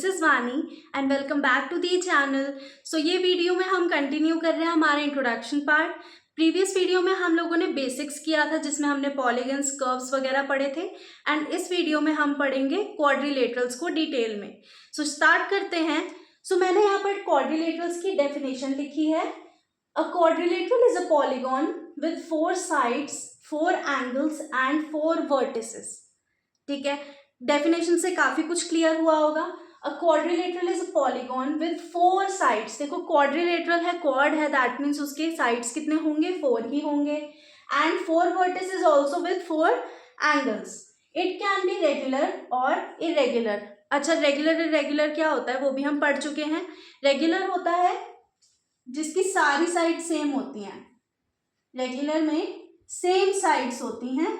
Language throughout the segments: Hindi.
This is Vani and welcome back to the channel. So ये वीडियो में हम कंटिन्यू कर रहे हैं हमारा इंट्रोडक्शन पार्ट। प्रीवियस वीडियो में हम लोगों ने बेसिक्स किया था जिसमें हमने पॉलीगन्स, कर्व्स वगैरह पढ़े थे एंड इस वीडियो में हम पढ़ेंगे क्वाड्रिलेटरल्स को डिटेल में। सो स्टार्ट करते हैं। सो मैंने यहाँ पर क्वाड्रिलेटरल्स की डेफिनेशन लिखी है। अ quadrilateral is a polygon with 4 sides, 4 angles and 4 vertices. ठीक है, डेफिनेशन से काफी कुछ क्लियर हुआ होगा। अ quadrilateral is a polygon with 4 sides. देखो क्वाड्रिलेटरल है, क्वाड है, दैट मीन्स उसके साइड्स कितने होंगे, 4 ही होंगे। And 4 vertices also with 4 angles. It can be regular और इरेगुलर। अच्छा, रेगुलर इरेगुलर क्या होता है वो भी हम पढ़ चुके हैं। रेगुलर होता है जिसकी सारी साइड सेम होती हैं, रेगुलर में सेम साइड्स होती हैं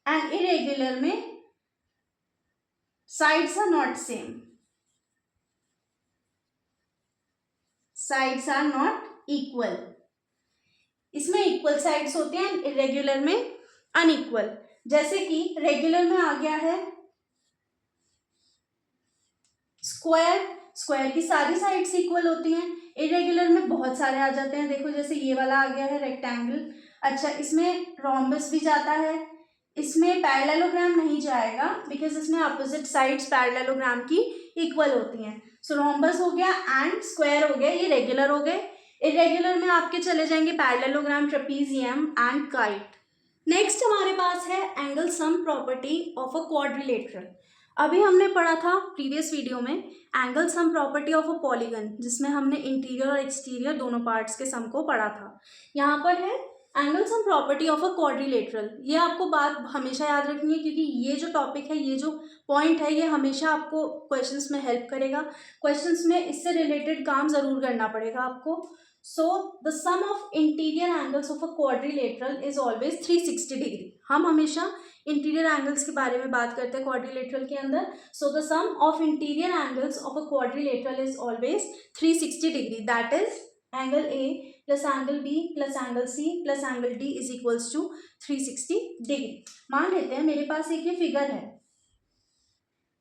एंड इरेगुलर में sides are not same, sides are not equal। इसमें इक्वल साइड्स होते हैं, इरेगुलर में अनइक्वल। जैसे कि रेगुलर में आ गया है स्क्वायर, स्क्वायर की सारी साइड्स इक्वल होती हैं। इरेगुलर में बहुत सारे आ जाते हैं, देखो जैसे ये वाला आ गया है रेक्टेंगल। अच्छा, इसमें रोम्बस भी जाता है, इसमें पैरेललोग्राम नहीं जाएगा बिकॉज इसमें अपोजिट साइड्स पैरेललोग्राम की इक्वल होती हैं। सो रोम्बस हो गया एंड स्क्वायर हो गया, ये रेगुलर हो गए। इरेगुलर में आपके चले जाएंगे parallelogram, trapezium and kite. Next हमारे पास है angle sum property of a quadrilateral. अभी हमने पढ़ा था प्रीवियस वीडियो में angle sum property of a polygon, जिसमें हमने इंटीरियर और एक्सटीरियर दोनों पार्ट्स के सम को पढ़ा था। यहाँ पर है angle sum property of a quadrilateral. ये आपको बात हमेशा याद रखनी है क्योंकि ये जो टॉपिक है, ये जो पॉइंट है, ये हमेशा आपको क्वेश्चंस में हेल्प करेगा। क्वेश्चंस में इससे रिलेटेड काम जरूर करना पड़ेगा आपको। So the sum of interior angles of a quadrilateral is always 360 degree. हम हमेशा इंटीरियर एंगल्स के बारे में बात करते हैं क्वाड्रिलेटरल के अंदर। So the sum of interior angles of a quadrilateral is always 360 degree, that is angle A plus angle B plus angle C plus angle D is equals to 360 degree. मान लेते हैं मेरे पास एक ये फिगर है,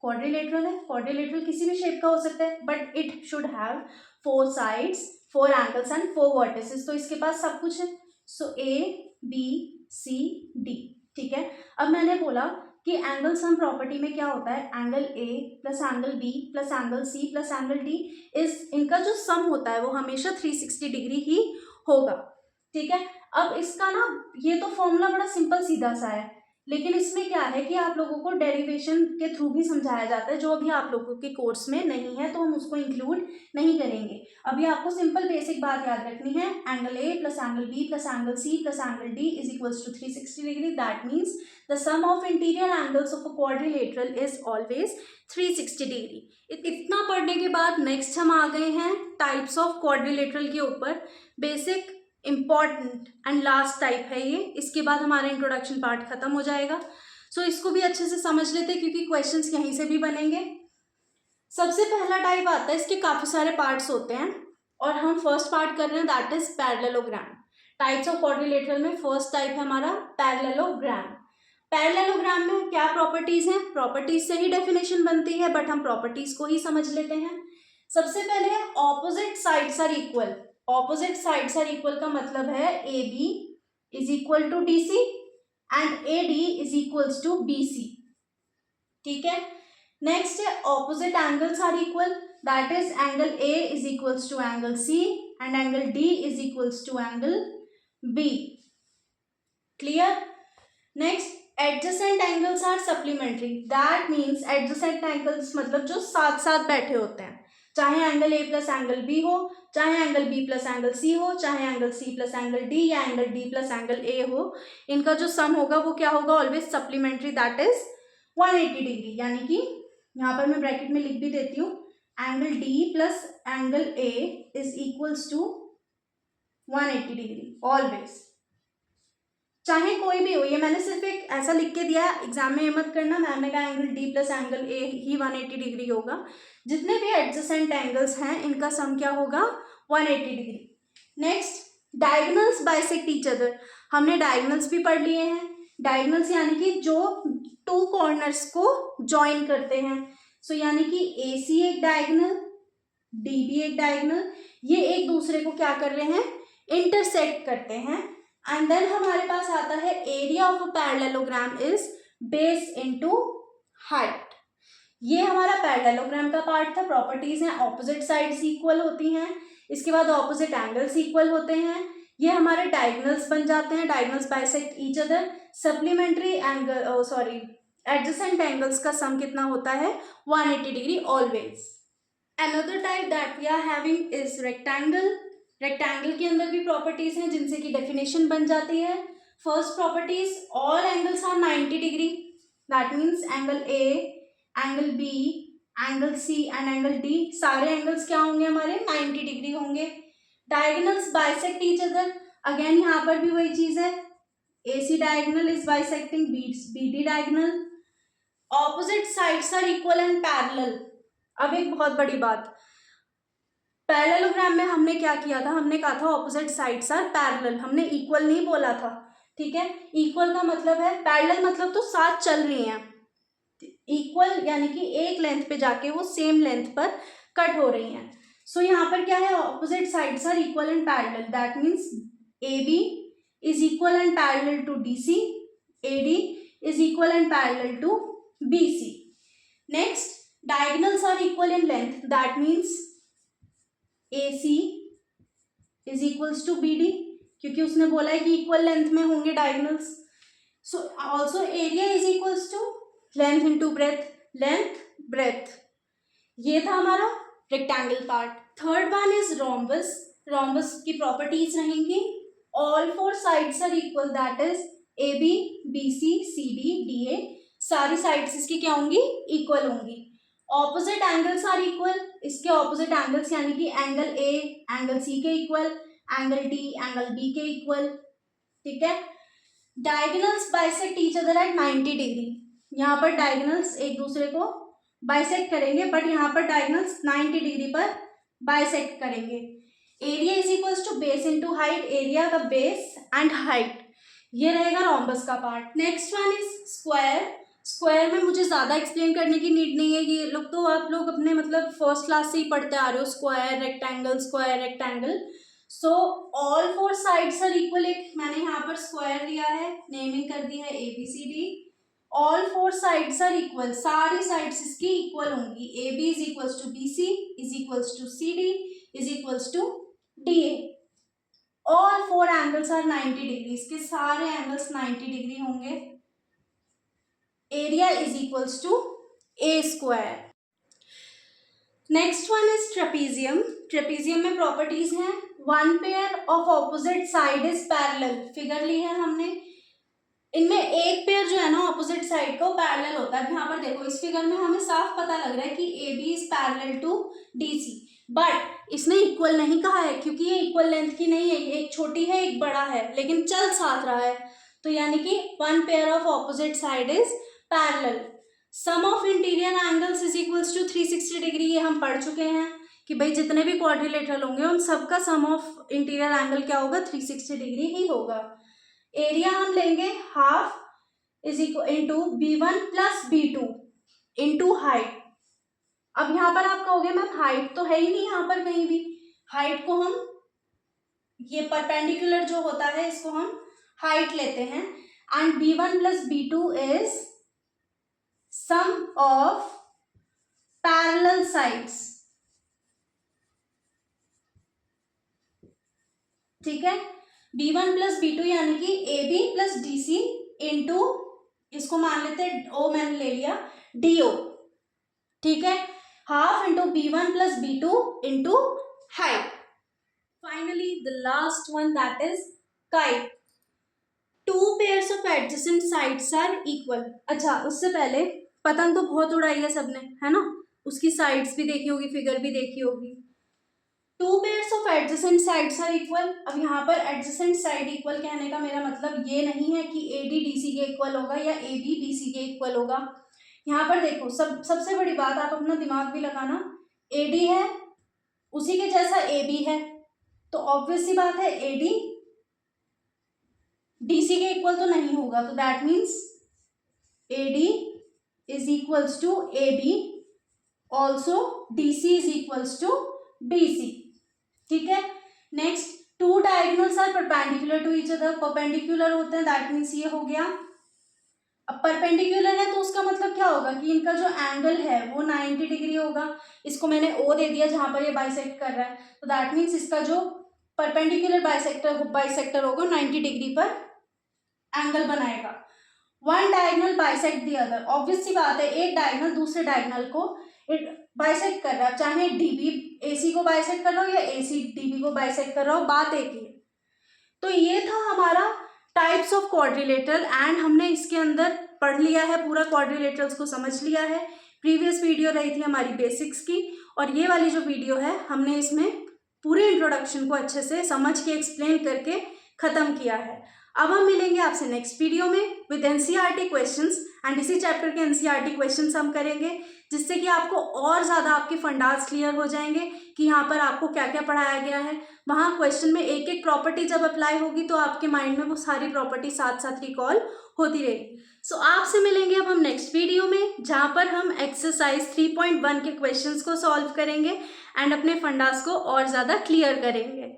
क्वाड्रिलेटरल है। क्वाड्रिलेटरल किसी भी शेप का हो सकता है but it should have 4 sides, 4 angles and 4 vertices. तो इसके पास सब कुछ है। सो ए बी सी डी, ठीक है। अब मैंने बोला कि एंगल सम प्रॉपर्टी में क्या होता है, angle A plus angle B plus angle C plus angle D इस इनका जो सम होता है वो हमेशा 360 डिग्री ही होगा। ठीक है, अब इसका ना ये तो फॉर्मूला बड़ा सिंपल सीधा सा है, लेकिन इसमें क्या है कि आप लोगों को डेरिवेशन के थ्रू भी समझाया जाता है, जो अभी आप लोगों के कोर्स में नहीं है तो हम उसको इंक्लूड नहीं करेंगे। अभी आपको सिंपल बेसिक बात याद रखनी है, angle A plus angle B plus angle C plus angle D is equals to 360 degree. That means the sum of interior angles of a quadrilateral is always 360 degree. इतना पढ़ने के बाद नेक्स्ट हम आ गए हैं टाइप्स ऑफ क्वाड्रिलेटरल के ऊपर। Basic, important and last type है ये। इसके बाद हमारा इंट्रोडक्शन पार्ट खत्म हो जाएगा। सो इसको भी अच्छे से समझ लेते हैं क्योंकि क्वेश्चंस यहीं से भी बनेंगे। सबसे पहला टाइप आता है, इसके काफी सारे पार्ट्स होते हैं और हम फर्स्ट पार्ट कर रहे हैं, that is parallelogram. Types of quadrilateral में फर्स्ट टाइप है हमारा पैरेललोग्राम। पैरेललोग्राम में क्या प्रॉपर्टीज हैं, प्रॉपर्टीज से ही डेफिनेशन बनती है बट हम प्रॉपर्टीज को ही समझ लेते हैं। सबसे पहले है opposite sides are equal. Opposite sides are equal का मतलब है A B is equal to D C and A D is equals to B C. ठीक है, नेक्स्ट है opposite angles are equal, that is angle A is equals to angle C and angle D is equals to angle B. Clear. Next, adjacent angles are supplementary. That means adjacent angles मतलब जो साथ साथ बैठे होते हैं, चाहे angle A plus angle B हो, चाहे angle B plus angle C हो, चाहे angle C plus angle D या angle D plus angle A हो, इनका जो सम होगा वो क्या होगा, always supplementary, that is 180 degree. यानी कि यहाँ पर मैं ब्रैकेट में लिख भी देती हूँ, angle D plus angle A is equals to 180 degree always, चाहे कोई भी हो। ये मैंने सिर्फ एक ऐसा लिख के दिया है, एग्जाम में ये मत करना मैम ने कहा एंगल डी प्लस एंगल ए ही 180 डिग्री होगा। जितने भी एडजेसेंट एंगल्स हैं इनका सम क्या होगा, 180 degree. Next, diagonals bisect each other. हमने डायगोनल्स भी पढ़ लिए हैं। डायगोनल्स यानी कि जो 2 कॉर्नर्स को ज्वाइन करते हैं, सो यानी कि AC एक डायगोनल, DB एक डायगोनल, ये एक दूसरे को क्या कर रहे हैं, इंटरसेक्ट करते हैं। एंड देन हमारे पास आता है area of a parallelogram is base into height. ये हमारा पैरेललोग्राम का पार्ट था। प्रॉपर्टीज हैं, ऑपोजिट साइड्स इक्वल होती हैं, इसके बाद ऑपोजिट एंगल्स इक्वल होते हैं, ये हमारे डायगोनल्स बन जाते हैं, diagonals bisect each other, supplementary angle sorry adjacent angles का सम कितना होता है, 180 degree always. Another type that we are having is rectangle. Rectangle के अंदर भी प्रॉपर्टीज हैं जिनसे कि डेफिनेशन बन जाती है। First properties, all angles are 90 degree, that means angle A, angle B, angle C and angle D, सारे एंगल्स क्या होंगे हमारे, 90 डिग्री होंगे। Diagonals bisect each other, again यहाँ पर भी वही चीज है, AC diagonal is bisecting BD diagonal. Opposite sides are equal and parallel. अब एक बहुत बड़ी बात, पैरेललोग्राम में हमने क्या किया था, हमने कहा था ऑपोजिट साइड्स आर पैरेलल, हमने इक्वल नहीं बोला था, ठीक है। इक्वल का मतलब है, पैरेलल मतलब तो साथ चल रही हैं, इक्वल यानी कि एक लेंथ पे जाके वो सेम लेंथ पर कट हो रही हैं। सो यहाँ पर क्या है, opposite sides are equal and parallel, that means AB is equal and parallel to DC, AD is equal and parallel to BC. Next, diagonals are equal in length, that means AC is equals to BD, क्योंकि उसने बोला है कि इक्वल लेंथ में होंगे diagonals. So also area is equals to length into breadth, length breadth. ये था हमारा rectangle part. Third one is rhombus. Rhombus की प्रॉपर्टीज रहेंगी, all four sides are equal, that is AB, BC, CD, DA, सारी साइड्स इसकी क्या होंगी, इक्वल होंगी। ऑपोजिट एंगल्स आर इक्वल, इसके ऑपोजिट एंगल्स यानी कि एंगल A एंगल C के equal, angle D angle B के इक्वल, ठीक है। Diagonals bisect each other at 90 degree, यहाँ पर डायगोनल्स एक दूसरे को बाइसेक्ट करेंगे, बट यहाँ पर डायगोनल्स 90 डिग्री पर बाइसेक्ट करेंगे। Area is equals to base into height, area का बेस एंड हाइट, ये रहेगा रोम्बस का part. Next one is square. Square में मुझे ज्यादा एक्सप्लेन करने की नीड नहीं है, ये लोग तो आप लोग अपने मतलब फर्स्ट क्लास से ही पढ़ते आ रहे हो, square rectangle square rectangle. So all four sides are equal, एक मैंने यहाँ पर स्क्वायर लिया है, नेमिंग कर दी है ABCD। All four sides are equal, सारी साइड्स इसकी इक्वल होंगी, AB is equals to BC is equals to CD is equals to DA। All four angles are 90 degree, इसके सारे एंगल्स 90 डिग्री होंगे। Area is equals to A square. Next one is trapezium. Trapezium में प्रॉपर्टीज हैं, one pair of opposite side is parallel, figure ली है हमने, इनमें एक पेयर जो है ना ऑपोजिट साइड का पैरेलल होता है। यहाँ पर देखो इस फिगर में हमें साफ पता लग रहा है कि AB is parallel to DC, but इसने इक्वल नहीं कहा है क्योंकि ये इक्वल लेंथ की नहीं है, एक छोटी है एक बड़ा है, लेकिन चल साथ रहा है, तो यानी कि one pair of opposite side is parallel. Sum of interior angles is equals to 360 degree, ये हम पढ़ चुके हैं कि भाई जितने भी क्वाड्रिलेटरल होंगे उन सबका सम ऑफ इंटीरियर एंगल क्या होगा, 360 डिग्री ही होगा। एरिया हम लेंगे half is equal into B1 plus B2 into height. अब यहाँ पर आप कहोगे मैम हाइट तो है ही नहीं यहाँ पर कहीं भी, हाइट को हम ये परपेंडिकुलर जो होता है इसको हम हाइट लेते हैं, and B1 plus B2 is sum of parallel sides, ठीक है। B1 प्लस B2 यानी कि AB प्लस DC इंटू, इसको मान लेते हैं O मैंने ले लिया, DO, ठीक है, half into B1 plus B2 into height. Finally the last one that is kite. Two pairs of adjacent sides are equal. अच्छा उससे पहले पतंग तो बहुत उड़ाई है सबने, है ना, उसकी साइड्स भी देखी होगी, फिगर भी देखी होगी। Two pairs of adjacent sides are equal. अब यहाँ पर एडजेसेंट साइड इक्वल कहने का मेरा मतलब ये नहीं है कि AD DC के इक्वल होगा या AB BC के इक्वल होगा। यहाँ पर देखो सबसे बड़ी बात, आप अपना दिमाग भी लगाना, AD है उसी के जैसा AB है, तो ऑब्वियस सी बात है AD DC के इक्वल तो नहीं होगा, तो that means AD is equals to AB also DC is equals to BC, ठीक है। Next, two diagonals are perpendicular to each other, perpendicular होते हैं, दैट मीन्स ये हो गया। अब परपेंडिकुलर है तो उसका मतलब क्या होगा कि इनका जो एंगल है वो 90 डिग्री होगा। इसको मैंने O दे दिया जहां पर ये बाइसेक्ट कर रहा है, तो दैट मीन्स इसका जो परपेंडिकुलर बाइसेक्टर होगा 90 डिग्री पर एंगल बनाएगा। One diagonal bisect the other, obvious सी बात है, एक डायगोनल दूसरे डायगोनल को बाइसेक्ट कर रहा है, चाहे DB AC को बाइसेक्ट कर रहा हो या AC DB को बाइसेक्ट कर रहा हो, बात एक ही है। तो ये था हमारा टाइप्स ऑफ क्वाड्रिलेटरल एंड हमने इसके अंदर पढ़ लिया है, पूरा क्वाड्रिलेटरल्स को समझ लिया है। प्रीवियस वीडियो रही थी हमारी बेसिक्स की, और ये वाली जो वीडियो है हमने इसमें पूरे इंट्रोडक्शन को अच्छे से समझ के एक्सप्लेन करके ख़त्म किया है। अब हम मिलेंगे आपसे नेक्स्ट वीडियो में विद NCERT क्वेश्चंस, एंड इसी चैप्टर के NCERT क्वेश्चंस हम करेंगे, जिससे कि आपको और ज़्यादा आपके फंडास क्लियर हो जाएंगे कि यहाँ पर आपको क्या क्या पढ़ाया गया है। वहाँ क्वेश्चन में एक एक प्रॉपर्टी जब अप्लाई होगी तो आपके माइंड में वो सारी प्रॉपर्टी साथ साथ रिकॉल होती रहेगी। सो आपसे मिलेंगे अब हम नेक्स्ट वीडियो में, जहाँ पर हम एक्सरसाइज 3.1 के क्वेश्चंस को सॉल्व करेंगे एंड अपने फंडास को और ज़्यादा क्लियर करेंगे।